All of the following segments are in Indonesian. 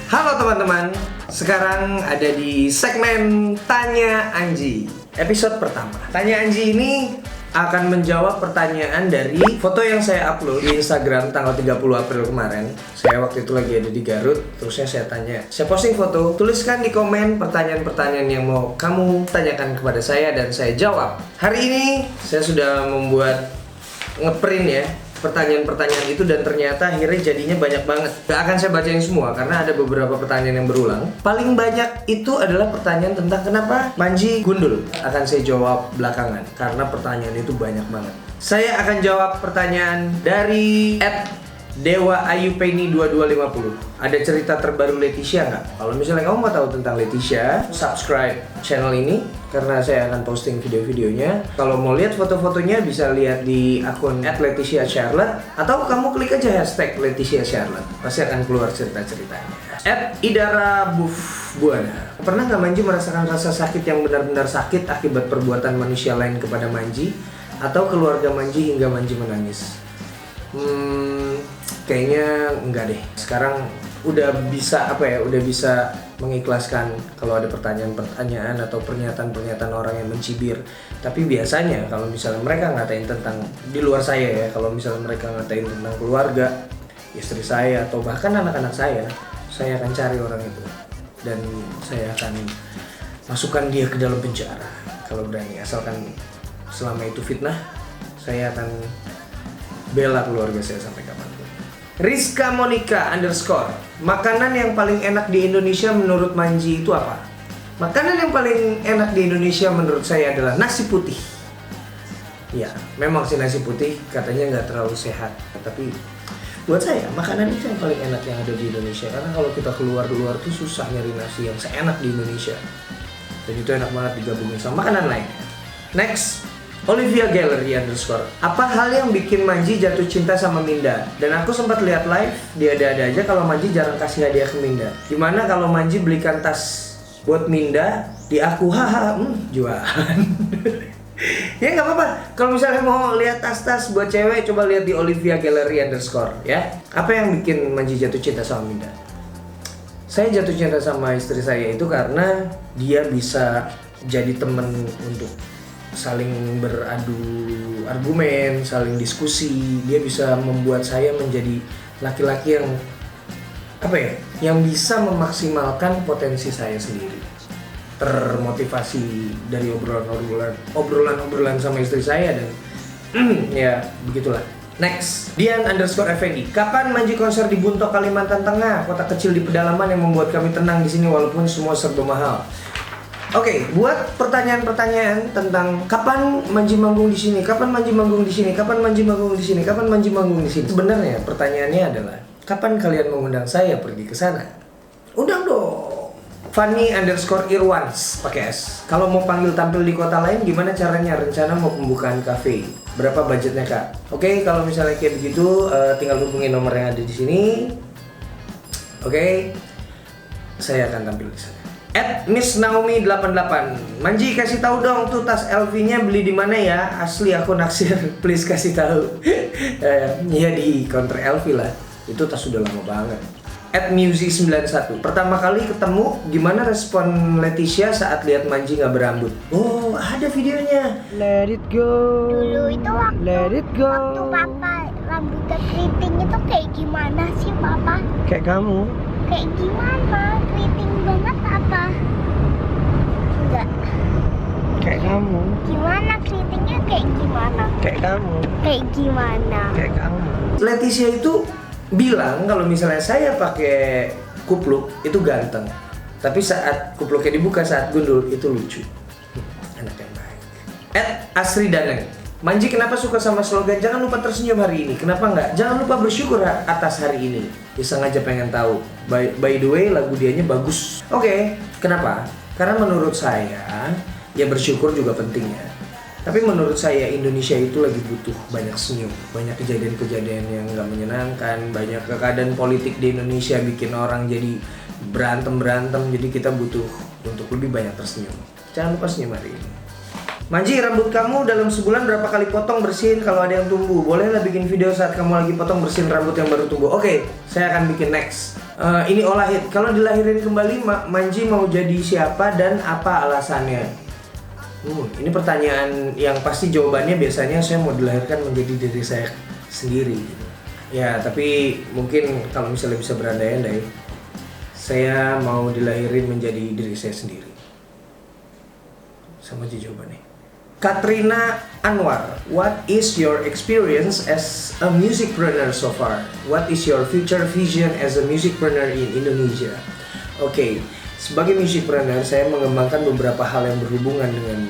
Halo teman-teman, sekarang ada di segmen Tanya Anji. Episode pertama. Tanya Anji ini akan menjawab pertanyaan dari foto yang saya upload di Instagram tanggal 30 April kemarin. Saya waktu itu lagi ada di Garut, terusnya saya tanya. Saya posting foto, tuliskan di komen pertanyaan-pertanyaan yang mau kamu tanyakan kepada saya dan saya jawab. Hari ini saya sudah membuat ngeprint ya pertanyaan-pertanyaan itu dan ternyata akhirnya jadinya banyak banget. Gak akan saya bacain semua karena ada beberapa pertanyaan yang berulang. Paling banyak itu adalah pertanyaan tentang kenapa Manji gundul. Akan saya jawab belakangan karena pertanyaan itu banyak banget. Saya akan jawab pertanyaan dari @dewaayupeni2250. Ada cerita terbaru Leticia nggak? Kalau misalnya kamu mau tahu tentang Leticia, subscribe channel ini karena saya akan posting video-videonya. Kalau mau lihat foto-fotonya bisa lihat di akun @LeticiaCharlotte atau kamu klik aja hashtag #LeticiaCharlotte. Pasti akan keluar cerita-ceritanya. @IdaraBuana. Pernah nggak Manji merasakan rasa sakit yang benar-benar sakit akibat perbuatan manusia lain kepada Manji atau keluarga Manji hingga Manji menangis? Kayaknya enggak deh. Sekarang udah bisa udah bisa mengikhlaskan kalau ada pertanyaan-pertanyaan atau pernyataan-pernyataan orang yang mencibir. Tapi biasanya kalau misalnya mereka ngatain tentang di luar saya ya, kalau misalnya mereka ngatain tentang keluarga, istri saya atau bahkan anak-anak saya akan cari orang itu dan saya akan masukkan dia ke dalam penjara kalau berani, asalkan selama itu fitnah, saya akan bela keluarga saya sampai kapanpun. Rizka Monica _ makanan yang paling enak di Indonesia menurut Manji itu apa? Makanan yang paling enak di Indonesia menurut saya adalah nasi putih. Ya, memang sih nasi putih katanya nggak terlalu sehat, tapi buat saya makanan itu yang paling enak yang ada di Indonesia. Karena kalau kita keluar tuh susah nyari nasi yang seenak di Indonesia. Dan itu enak banget digabungin sama makanan lain. Next, Olivia Gallery _ apa hal yang bikin Manji jatuh cinta sama Minda? Dan aku sempat lihat live, dia ada aja kalau Manji jarang kasih hadiah ke Minda. Gimana kalau Manji belikan tas buat Minda di aku? Jualan. Ya nggak apa-apa. Kalau misalnya mau lihat tas-tas buat cewek, coba lihat di Olivia Gallery _ ya. Apa yang bikin Manji jatuh cinta sama Minda? Saya jatuh cinta sama istri saya itu karena dia bisa jadi temen untuk saling beradu argumen, saling diskusi. Dia bisa membuat saya menjadi laki-laki yang bisa memaksimalkan potensi saya sendiri. Termotivasi dari obrolan sama istri saya dan ya begitulah. Next, Dian _ Effendi. Kapan Manji konser di Buntok, Kalimantan Tengah, kota kecil di pedalaman yang membuat kami tenang di sini walaupun semua serba mahal? Oke, buat pertanyaan-pertanyaan tentang kapan Manji manggung di sini, kapan Manji manggung di sini, kapan Manji manggung di sini, kapan Manji manggung di sini. Sebenarnya pertanyaannya adalah kapan kalian mengundang saya pergi ke sana? Undang dong. Fanny _ Irwans pakai S. Kalau mau panggil tampil di kota lain gimana caranya? Rencana mau pembukaan cafe. Berapa budgetnya Kak? Oke, kalau misalnya kayak begitu tinggal hubungi nomor yang ada di sini. Oke, saya akan tampil di sana. @MissNaomi88. Manji kasih tahu dong tuh tas LV-nya beli di mana ya? Asli aku naksir, please kasih tahu. Ya di counter LV lah. Itu tas sudah lama banget. @Musi91. Pertama kali ketemu, gimana respon Leticia saat lihat Manji nggak berambut? Oh, ada videonya. Let it go. Dulu itu waktu papa rambutnya keriting itu kayak gimana sih papa? Kayak kamu. Kayak gimana? Keriting banget apa? Enggak. Kayak kamu. Gimana keritingnya kayak gimana? Kayak kamu. Kayak gimana? Kayak kamu. Leticia itu bilang kalau misalnya saya pakai kupluk itu ganteng. Tapi saat kupluknya dibuka saat gundul itu lucu. Anak yang baik. @Asri Daneng. Manji kenapa suka sama slogan jangan lupa tersenyum hari ini? Kenapa enggak? Jangan lupa bersyukur atas hari ini. Ya sengaja pengen tahu. By the way lagu dianya bagus. Oke, kenapa? Karena menurut saya ya bersyukur juga penting ya. Tapi menurut saya Indonesia itu lagi butuh banyak senyum. Banyak kejadian-kejadian yang gak menyenangkan. Banyak keadaan politik di Indonesia bikin orang jadi berantem. Jadi kita butuh untuk lebih banyak tersenyum. Jangan lupa senyum hari ini. Manji, rambut kamu dalam sebulan berapa kali potong, bersihin kalau ada yang tumbuh? Bolehlah bikin video saat kamu lagi potong bersihin rambut yang baru tumbuh. Oke, saya akan bikin next. Ini Olahid. Kalau dilahirin kembali, Manji mau jadi siapa dan apa alasannya? Ini pertanyaan yang pasti jawabannya biasanya saya mau dilahirkan menjadi diri saya sendiri. Ya, tapi mungkin kalau misalnya bisa berandai-andai, saya mau dilahirin menjadi diri saya sendiri. Sama aja jawabannya. Katrina Anwar, what is your experience as a musicpreneur so far? What is your future vision as a musicpreneur in Indonesia? Oke, sebagai musicpreneur saya mengembangkan beberapa hal yang berhubungan dengan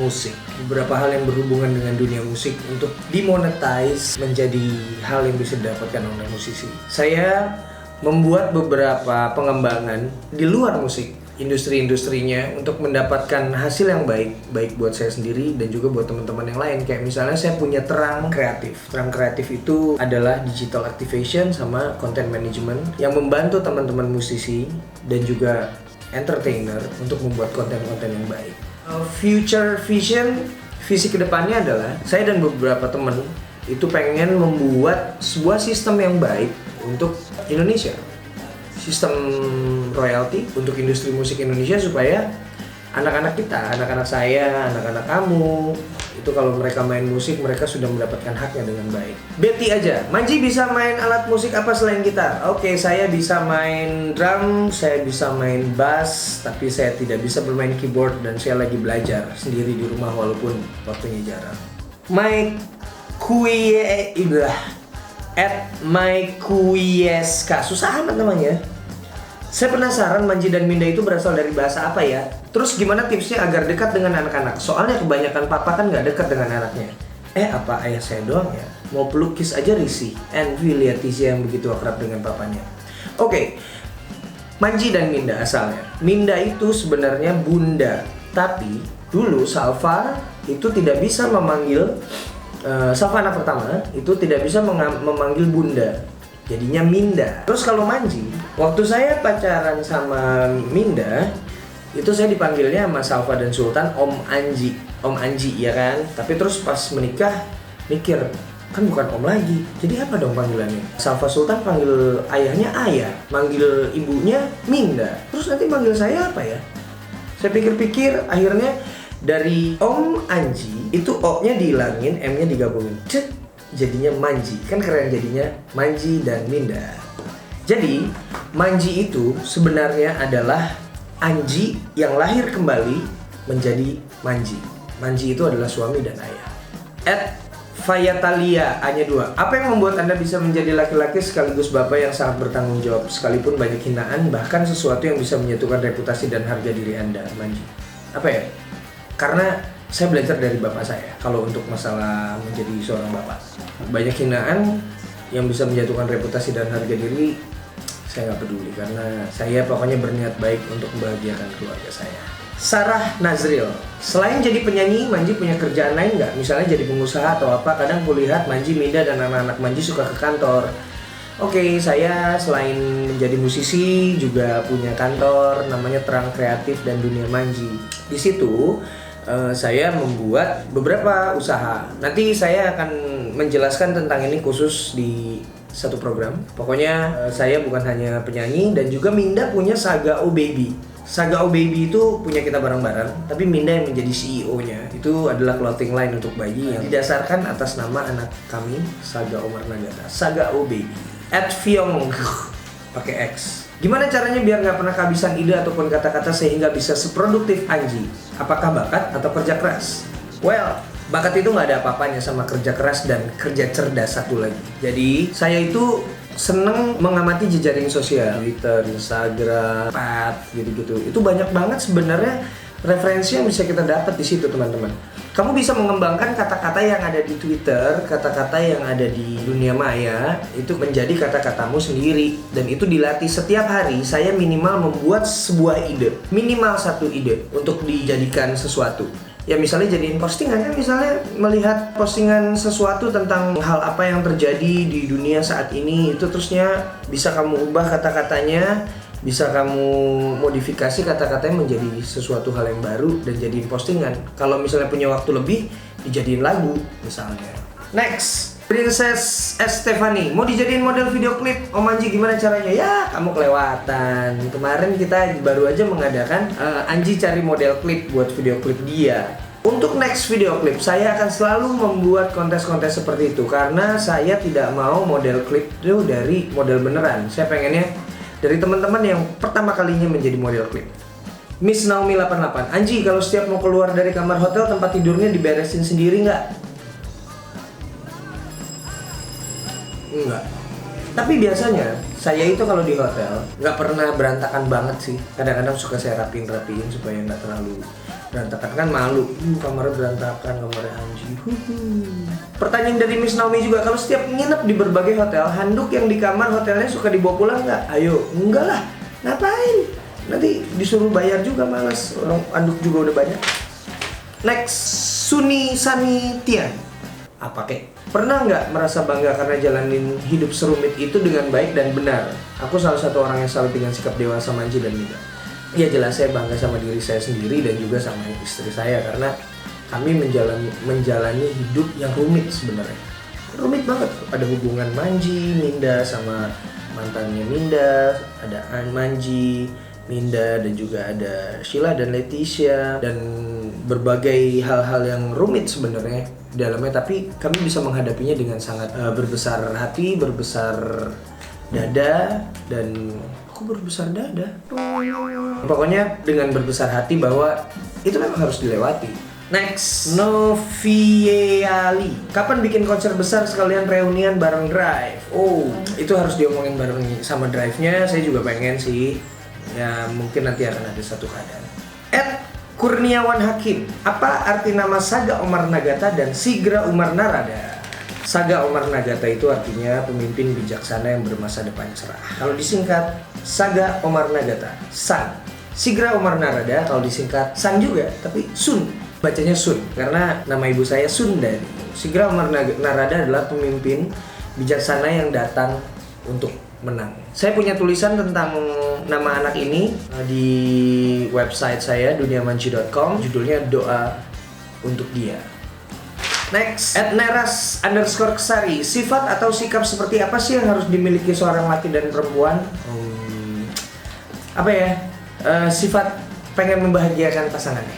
musik, beberapa hal yang berhubungan dengan dunia musik untuk dimonetize menjadi hal yang bisa didapatkan oleh musisi. Saya membuat beberapa pengembangan di luar musik, industri-industrinya, untuk mendapatkan hasil yang baik buat saya sendiri dan juga buat teman-teman yang lain. Kayak misalnya saya punya Terang Kreatif. Terang Kreatif itu adalah digital activation sama content management yang membantu teman-teman musisi dan juga entertainer untuk membuat konten-konten yang baik. Future vision, visi kedepannya adalah saya dan beberapa teman itu pengen membuat sebuah sistem yang baik untuk Indonesia. Sistem royalti untuk industri musik Indonesia supaya anak-anak kita, anak-anak saya, anak-anak kamu itu kalau mereka main musik mereka sudah mendapatkan haknya dengan baik. Betty aja, Manji bisa main alat musik apa selain gitar? Oke, saya bisa main drum, saya bisa main bass, tapi saya tidak bisa bermain keyboard dan saya lagi belajar sendiri di rumah walaupun waktunya jarang. Mike Kuye @MikeKuyeska, susah amat namanya. Saya penasaran Manji dan Minda itu berasal dari bahasa apa ya? Terus gimana tipsnya agar dekat dengan anak-anak? Soalnya kebanyakan papa kan nggak dekat dengan anaknya. Apa ayah saya doang ya? Mau peluk kiss aja risih. Envy lihat Tizia yang begitu akrab dengan papanya. Oke, Manji dan Minda asalnya. Minda itu sebenarnya bunda. Tapi dulu Salva itu tidak bisa memanggil Salva anak pertama itu tidak bisa memanggil bunda. Jadinya Minda. Terus kalau Manji, waktu saya pacaran sama Minda, itu saya dipanggilnya sama Salva dan Sultan Om Anji. Om Anji ya kan? Tapi terus pas menikah, mikir, kan bukan Om lagi. Jadi apa dong panggilannya? Salva Sultan panggil ayahnya Ayah, manggil ibunya Minda. Terus nanti panggil saya apa ya? Saya pikir-pikir, akhirnya dari Om Anji, itu O-nya dihilangin, M-nya digabungin. Jadinya Manji, kan keren jadinya Manji dan Minda. Jadi Manji itu sebenarnya adalah Anji yang lahir kembali menjadi Manji. Manji itu adalah suami dan ayah. @Fayatalia hanya 2. Apa yang membuat Anda bisa menjadi laki-laki sekaligus bapak yang sangat bertanggung jawab sekalipun banyak hinaan, bahkan sesuatu yang bisa menyatukan reputasi dan harga diri Anda, Manji? Apa ya? Karena saya belajar dari bapak saya kalau untuk masalah menjadi seorang bapak. Banyak hinaan yang bisa menjatuhkan reputasi dan harga diri, saya nggak peduli karena saya pokoknya berniat baik untuk membahagiakan keluarga saya. Sarah Nazril, selain jadi penyanyi, Manji punya kerjaan lain nggak? Misalnya jadi pengusaha atau apa? Kadang kulihat Manji, Minda, dan anak-anak Manji suka ke kantor. Oke, saya selain menjadi musisi juga punya kantor namanya Terang Kreatif dan Dunia Manji. Di situ saya membuat beberapa usaha. Nanti saya akan menjelaskan tentang ini khusus di satu program. Pokoknya saya bukan hanya penyanyi dan juga Minda punya Sagao Baby. Sagao Baby itu punya kita bareng-bareng, tapi Minda yang menjadi CEO-nya. Itu adalah clothing line untuk bayi yang didasarkan atas nama anak kami, Sagao Marnagata. Sagao Baby. @Fiong pakai X. Gimana caranya biar nggak pernah kehabisan ide ataupun kata-kata sehingga bisa seproduktif Anji? Apakah bakat atau kerja keras? Well, bakat itu nggak ada apa-apanya sama kerja keras dan kerja cerdas satu lagi. Jadi saya itu seneng mengamati jejaring sosial, Twitter, Instagram, Path, gitu-gitu. Itu banyak banget sebenarnya referensi yang bisa kita dapat di situ, teman-teman. Kamu bisa mengembangkan kata-kata yang ada di Twitter, kata-kata yang ada di dunia maya, itu menjadi kata-katamu sendiri. Dan itu dilatih setiap hari. Saya minimal membuat sebuah ide, minimal satu ide untuk dijadikan sesuatu. Ya misalnya jadiin postingan, kan misalnya melihat postingan sesuatu tentang hal apa yang terjadi di dunia saat ini, itu terusnya bisa kamu ubah kata-katanya bisa kamu modifikasi kata-katanya menjadi sesuatu hal yang baru dan jadiin postingan. Kalau misalnya punya waktu lebih, dijadiin lagu misalnya. Next, Princess Estefani mau dijadiin model video klip. Om Anji gimana caranya? Ya kamu kelewatan. Kemarin kita baru aja mengadakan Anji cari model klip buat video klip dia. Untuk next video klip saya akan selalu membuat kontes-kontes seperti itu karena saya tidak mau model klip itu dari model beneran. Saya pengennya dari teman-teman yang pertama kalinya menjadi model klip. Miss Naomi 88, Anji kalau setiap mau keluar dari kamar hotel tempat tidurnya diberesin sendiri nggak? Enggak. Tapi biasanya saya itu kalau di hotel nggak pernah berantakan banget sih. Kadang-kadang suka saya rapiin supaya nggak terlalu berantakan, kan malu. Kamarnya berantakan, kamarnya Anji. Pertanyaan dari Miss Naomi juga, kalau setiap nginep di berbagai hotel, handuk yang di kamar hotelnya suka dibawa pulang nggak? Ayo, enggak lah. Ngapain? Nanti disuruh bayar juga, males. Orang handuk juga udah banyak. Next, Suni Sani Tian. Apa kek? Pernah nggak merasa bangga karena jalanin hidup serumit itu dengan baik dan benar? Aku salah satu orang yang salut dengan sikap dewasa Manji dan Mida. Ya jelas saya bangga sama diri saya sendiri dan juga sama istri saya karena kami menjalani hidup yang rumit sebenarnya. Rumit banget. Ada hubungan Manji, Minda sama mantannya Minda, ada Manji, Minda, dan juga ada Sheila dan Leticia, dan berbagai hal-hal yang rumit sebenarnya di dalamnya, tapi kami bisa menghadapinya dengan sangat berbesar hati, berbesar dada, dan aku berbesar dada. Pokoknya dengan berbesar hati bahwa itu memang harus dilewati. Next, Noviali. Kapan bikin konser besar sekalian reunian bareng Drive? Oh, itu harus diomongin bareng sama Drive-nya. Saya juga pengen sih. Ya mungkin nanti akan ada satu keadaan. Kurniawan Hakim, apa arti nama Saga Omar Nagata dan Sigra Umar Narada? Saga Omar Nagata itu artinya pemimpin bijaksana yang bermasa depan cerah. Kalau disingkat Saga Omar Nagata, San. Sigra Umar Narada kalau disingkat San juga, tapi Sun. Bacanya Sun karena nama ibu saya Sundari. Sigra Umar Narada adalah pemimpin bijaksana yang datang untuk menang. Saya punya tulisan tentang nama anak ini di website saya duniamanji.com, judulnya Doa untuk Dia. Next, @neras_kesari. Sifat atau sikap seperti apa sih yang harus dimiliki seorang laki dan perempuan? Apa ya? Sifat pengen membahagiakan pasangannya.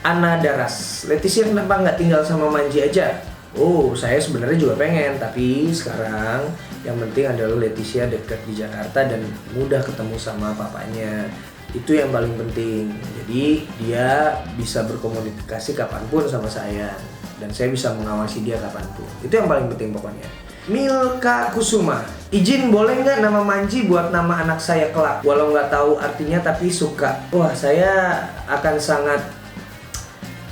@Anadaras. Leticia kenapa nggak tinggal sama Manji aja? Oh, saya sebenarnya juga pengen, tapi sekarang yang penting adalah Leticia dekat di Jakarta dan mudah ketemu sama papanya. Itu yang paling penting. Jadi dia bisa berkomunikasi kapanpun sama saya dan saya bisa mengawasi dia kapanpun. Itu yang paling penting pokoknya. Milka Kusuma, izin boleh nggak nama Manji buat nama anak saya kelak? Walau nggak tahu artinya tapi suka. Wah, saya akan sangat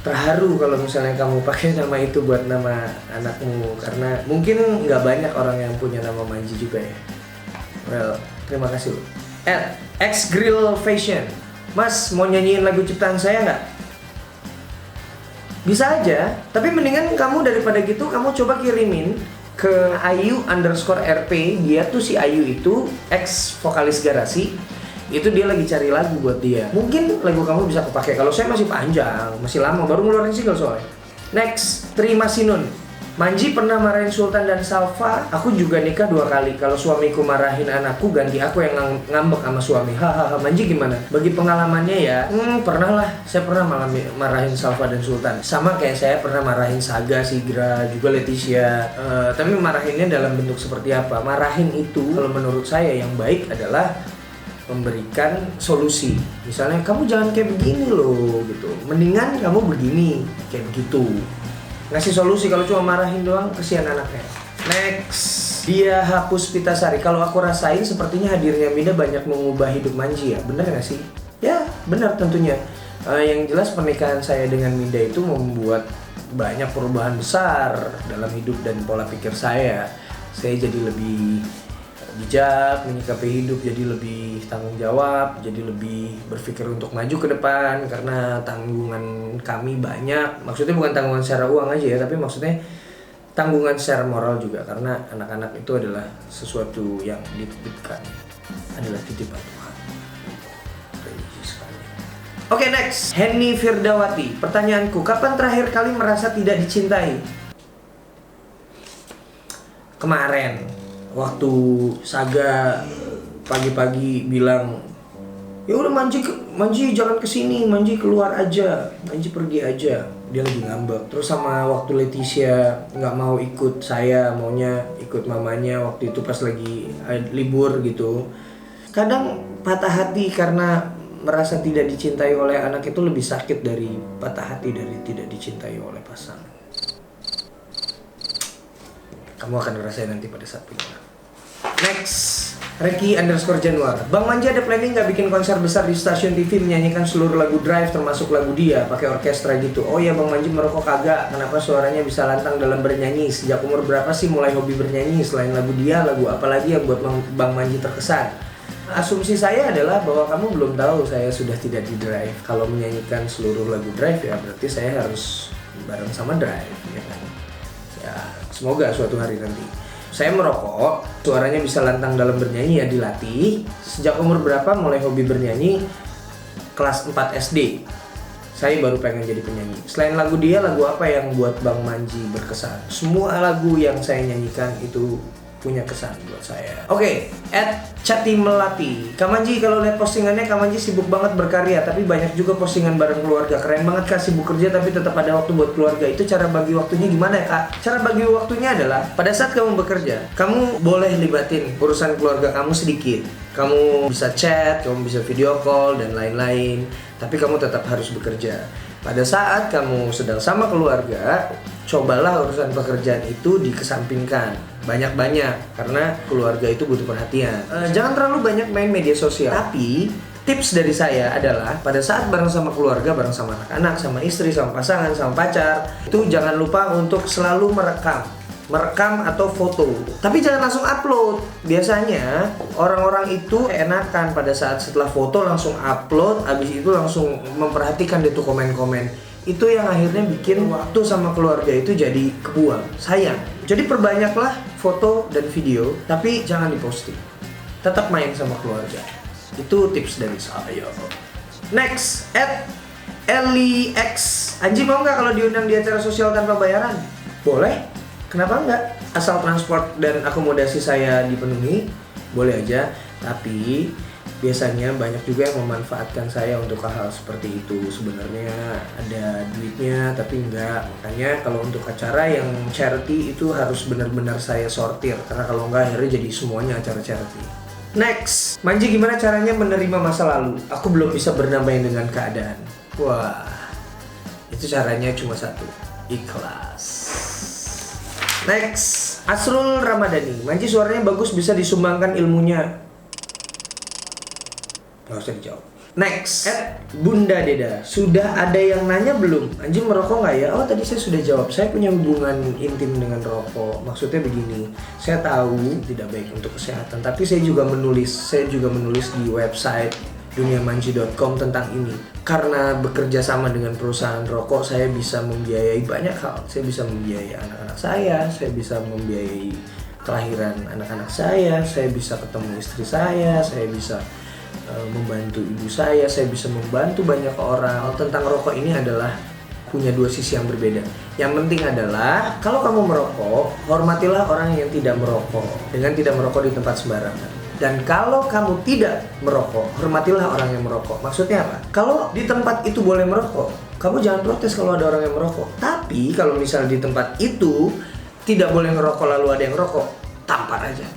terharu kalau misalnya kamu pakai nama itu buat nama anakmu, karena mungkin nggak banyak orang yang punya nama Manji juga ya. Well, terima kasih loh. X Grill Fashion, Mas mau nyanyiin lagu ciptaan saya nggak? Bisa aja, tapi mendingan kamu daripada gitu kamu coba kirimin ke Ayu_RP. Dia tuh si Ayu itu ex vokalis Garasi. Itu dia lagi cari lagu buat dia. Mungkin lagu kamu bisa kepake. Kalau saya masih panjang, masih lama, baru ngeluarin single soalnya. Next, Terima Sinun. Manji pernah marahin Sultan dan Salva. Aku juga nikah 2 kali. Kalau suamiku marahin anakku, ganti aku yang ngambek sama suami. Hahaha. Manji gimana? Bagi pengalamannya ya, pernah lah. Saya pernah marahin Salva dan Sultan. Sama kayak saya pernah marahin Saga, Sigra, juga Leticia. Tapi marahinnya dalam bentuk seperti apa? Marahin itu, kalau menurut saya yang baik adalah memberikan solusi. Misalnya kamu jangan kayak begini loh gitu. Mendingan kamu begini, kayak begitu. Ngasih solusi. Kalau cuma marahin doang kesian anaknya. Next, dia Hapus Pitasari. Kalau aku rasain sepertinya hadirnya Mida banyak mengubah hidup Manji ya. Bener gak sih? Ya, benar tentunya. Yang jelas pernikahan saya dengan Mida itu membuat banyak perubahan besar dalam hidup dan pola pikir saya. Saya jadi lebih bijak menyikapi hidup, jadi lebih tanggung jawab, jadi lebih berpikir untuk maju ke depan karena tanggungan kami banyak. Maksudnya bukan tanggungan secara uang aja ya, tapi maksudnya tanggungan secara moral juga karena anak-anak itu adalah sesuatu yang dititipkan. adalah titipan Tuhan. Religius sekali. Oke, next. Henny Firdawati. Pertanyaanku, kapan terakhir kali merasa tidak dicintai? Kemarin, waktu Saga pagi-pagi bilang, ya udah Manji jangan kesini, Manji keluar aja, Manji pergi aja. Dia lagi ngambek. Terus sama waktu Leticia nggak mau ikut saya, maunya ikut mamanya waktu itu pas lagi libur gitu. Kadang patah hati karena merasa tidak dicintai oleh anak itu lebih sakit dari patah hati dari tidak dicintai oleh pasangan. Kamu akan ngerasain nanti pada saat punya. Next, Reki_Januar. Bang Manji ada planning nggak bikin konser besar di stasiun TV menyanyikan seluruh lagu Drive termasuk lagu Dia pakai orkestra gitu? Oh ya, Bang Manji merokok kagak? Kenapa suaranya bisa lantang dalam bernyanyi? Sejak umur berapa sih mulai hobi bernyanyi? Selain lagu Dia, lagu apa lagi yang buat Bang Manji terkesan? Asumsi saya adalah bahwa kamu belum tahu saya sudah tidak di Drive. Kalau menyanyikan seluruh lagu Drive ya berarti saya harus bareng sama Drive, ya kan? Ya, semoga suatu hari nanti. Saya merokok, suaranya bisa lantang dalam bernyanyi ya dilatih. Sejak umur berapa mulai hobi bernyanyi? Kelas 4 SD. Saya baru pengen jadi penyanyi. Selain lagu Dia, lagu apa yang buat Bang Manji berkesan? Semua lagu yang saya nyanyikan itu punya kesan buat saya. Oke, @Catimelati. Kak Manji, kalau lihat postingannya Kak Manji sibuk banget berkarya, tapi banyak juga postingan bareng keluarga. Keren banget Kak, sibuk kerja tapi tetap ada waktu buat keluarga. Itu cara bagi waktunya gimana ya Kak? Cara bagi waktunya adalah pada saat kamu bekerja, kamu boleh libatin urusan keluarga kamu sedikit. Kamu bisa chat, kamu bisa video call dan lain-lain, tapi kamu tetap harus bekerja. Pada saat kamu sedang sama keluarga, cobalah urusan pekerjaan itu dikesampingkan banyak-banyak karena keluarga itu butuh perhatian. Jangan terlalu banyak main media sosial. Tapi tips dari saya adalah pada saat bareng sama keluarga, bareng sama anak-anak, sama istri, sama pasangan, sama pacar, itu jangan lupa untuk selalu merekam atau foto. Tapi jangan langsung upload. Biasanya orang-orang itu enakan pada saat setelah foto langsung upload, habis itu langsung memperhatikan deh tuh komen-komen. Itu yang akhirnya bikin waktu sama keluarga itu jadi kebuang, sayang. Jadi perbanyaklah foto dan video, tapi jangan diposting. Tetap main sama keluarga. Itu tips dari saya. Next, @LX. Anji mau nggak kalau diundang di acara sosial tanpa bayaran? Boleh. Kenapa nggak? Asal transport dan akomodasi saya dipenuhi, boleh aja. Tapi biasanya banyak juga yang memanfaatkan saya untuk hal seperti itu. Sebenarnya ada duitnya tapi enggak. Makanya kalau untuk acara yang charity itu harus benar-benar saya sortir, karena kalau enggak akhirnya jadi semuanya acara charity. Next, Manji gimana caranya menerima masa lalu? Aku belum bisa berdamai dengan keadaan. Wah, itu caranya cuma satu, ikhlas. Next, Asrul Ramadhani. Manji suaranya bagus, bisa disumbangkan ilmunya. Gak usah dijawab. Next, Bunda Deda. Sudah ada yang nanya belum? Anjing merokok nggak ya? Oh tadi saya sudah jawab. Saya punya hubungan intim dengan rokok. Maksudnya begini, saya tahu tidak baik untuk kesehatan, tapi saya juga menulis di website duniamanji.com tentang ini. Karena bekerja sama dengan perusahaan rokok, saya bisa membiayai banyak hal. Saya bisa membiayai anak-anak saya bisa membiayai kelahiran anak-anak saya bisa ketemu istri saya bisa membantu ibu saya bisa membantu banyak orang. Tentang rokok ini adalah punya dua sisi yang berbeda. Yang penting adalah kalau kamu merokok, hormatilah orang yang tidak merokok dengan tidak merokok di tempat sembarangan. Dan kalau kamu tidak merokok, hormatilah orang yang merokok. Maksudnya apa? Kalau di tempat itu boleh merokok, kamu jangan protes kalau ada orang yang merokok. Tapi kalau misalnya di tempat itu tidak boleh ngerokok lalu ada yang ngerokok, tampar aja.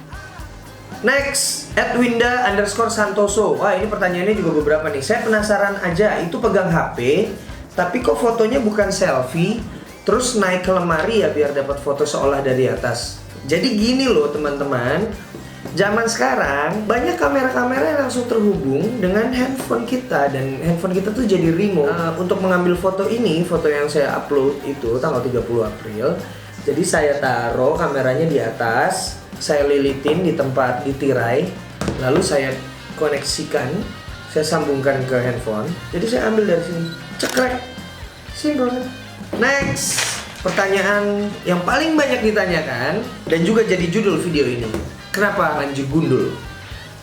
Next, @winda_santoso. Wah, ini pertanyaannya juga beberapa nih. Saya penasaran aja, itu pegang HP, tapi kok fotonya bukan selfie, terus naik ke lemari ya biar dapat foto seolah dari atas. Jadi gini loh teman-teman, zaman sekarang banyak kamera-kamera yang langsung terhubung dengan handphone kita, dan handphone kita tuh jadi remote. Untuk mengambil foto ini, foto yang saya upload itu tanggal 30 April. Jadi saya taruh kameranya di atas, saya lilitin di tempat di tirai, lalu saya koneksikan, saya sambungkan ke handphone. Jadi saya ambil dari sini, cekrek, simpel. Next, pertanyaan yang paling banyak ditanyakan dan juga jadi judul video ini. Kenapa Manji gundul?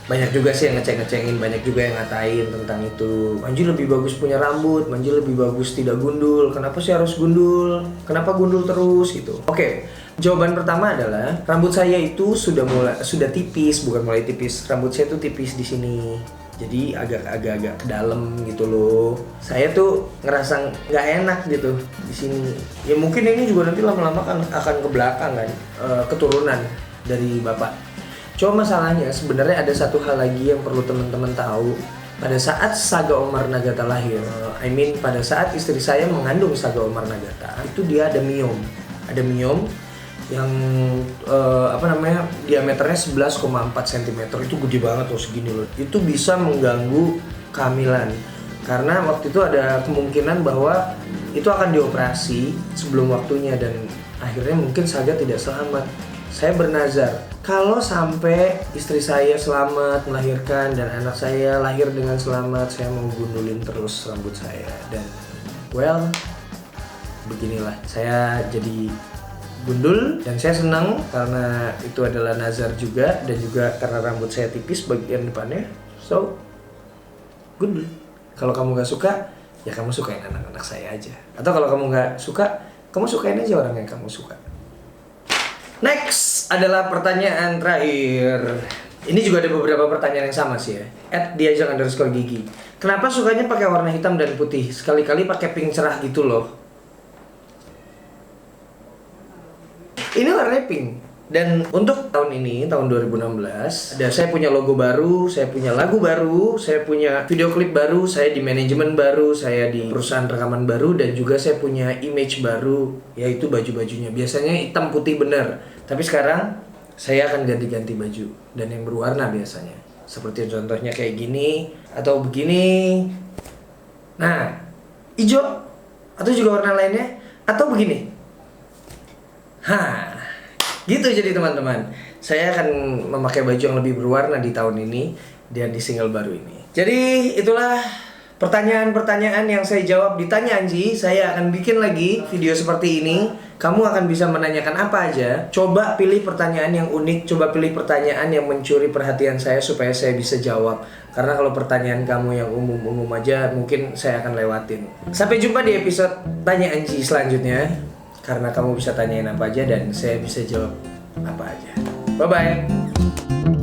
banyak juga sih yang ngeceng-ngecengin, banyak juga yang ngatain tentang itu. Manji lebih bagus punya rambut, Manji lebih bagus tidak gundul. Kenapa sih harus gundul? Kenapa gundul terus gitu? Oke, jawaban pertama adalah rambut saya itu sudah tipis, bukan mulai tipis. Rambut saya tuh tipis di sini. Jadi agak ke dalam gitu loh. Saya tuh ngerasa nggak enak gitu di sini. Ya mungkin ini juga nanti lama-lama akan ke belakang kan, keturunan dari bapak. Cuma masalahnya sebenarnya ada satu hal lagi yang perlu teman-teman tahu. Pada saat Saga Omar Nagata lahir, pada saat istri saya mengandung Saga Omar Nagata, itu dia ada miom. Ada miom yang diameternya 11,4 cm. Itu gede banget loh, segini loh. Itu bisa mengganggu kehamilan. Karena waktu itu ada kemungkinan bahwa itu akan dioperasi sebelum waktunya dan akhirnya mungkin Saga tidak selamat. Saya bernazar, kalau sampai istri saya selamat melahirkan dan anak saya lahir dengan selamat, saya mau gundulin terus rambut saya. Dan beginilah, saya jadi gundul dan saya senang karena itu adalah nazar juga, dan juga karena rambut saya tipis bagian depannya. So, gundul. Kalau kamu gak suka, ya kamu sukain anak-anak saya aja. Atau kalau kamu gak suka, kamu sukain aja orang yang kamu suka. Next adalah pertanyaan terakhir. Ini juga ada beberapa pertanyaan yang sama sih ya. @diajeng_gigi. Kenapa sukanya pakai warna hitam dan putih? Sekali-kali pakai pink cerah gitu loh. Ini warnanya pink. Dan untuk tahun ini, tahun 2016, saya punya logo baru, saya punya lagu baru, saya punya video klip baru, saya di manajemen baru, saya di perusahaan rekaman baru, dan juga saya punya image baru, yaitu baju-bajunya. Biasanya hitam putih bener, tapi sekarang saya akan ganti-ganti baju, dan yang berwarna biasanya. Seperti contohnya kayak gini, atau begini. Nah, hijau, atau juga warna lainnya, atau begini. Gitu jadi teman-teman, saya akan memakai baju yang lebih berwarna di tahun ini dan di single baru ini. Jadi itulah pertanyaan-pertanyaan yang saya jawab di Tanya Anji. Saya akan bikin lagi video seperti ini. Kamu akan bisa menanyakan apa aja. Coba pilih pertanyaan yang unik, coba pilih pertanyaan yang mencuri perhatian saya supaya saya bisa jawab. Karena kalau pertanyaan kamu yang umum-umum aja, mungkin saya akan lewatin. Sampai jumpa di episode Tanya Anji selanjutnya. Karena kamu bisa tanyain apa aja dan saya bisa jawab apa aja. Bye-bye.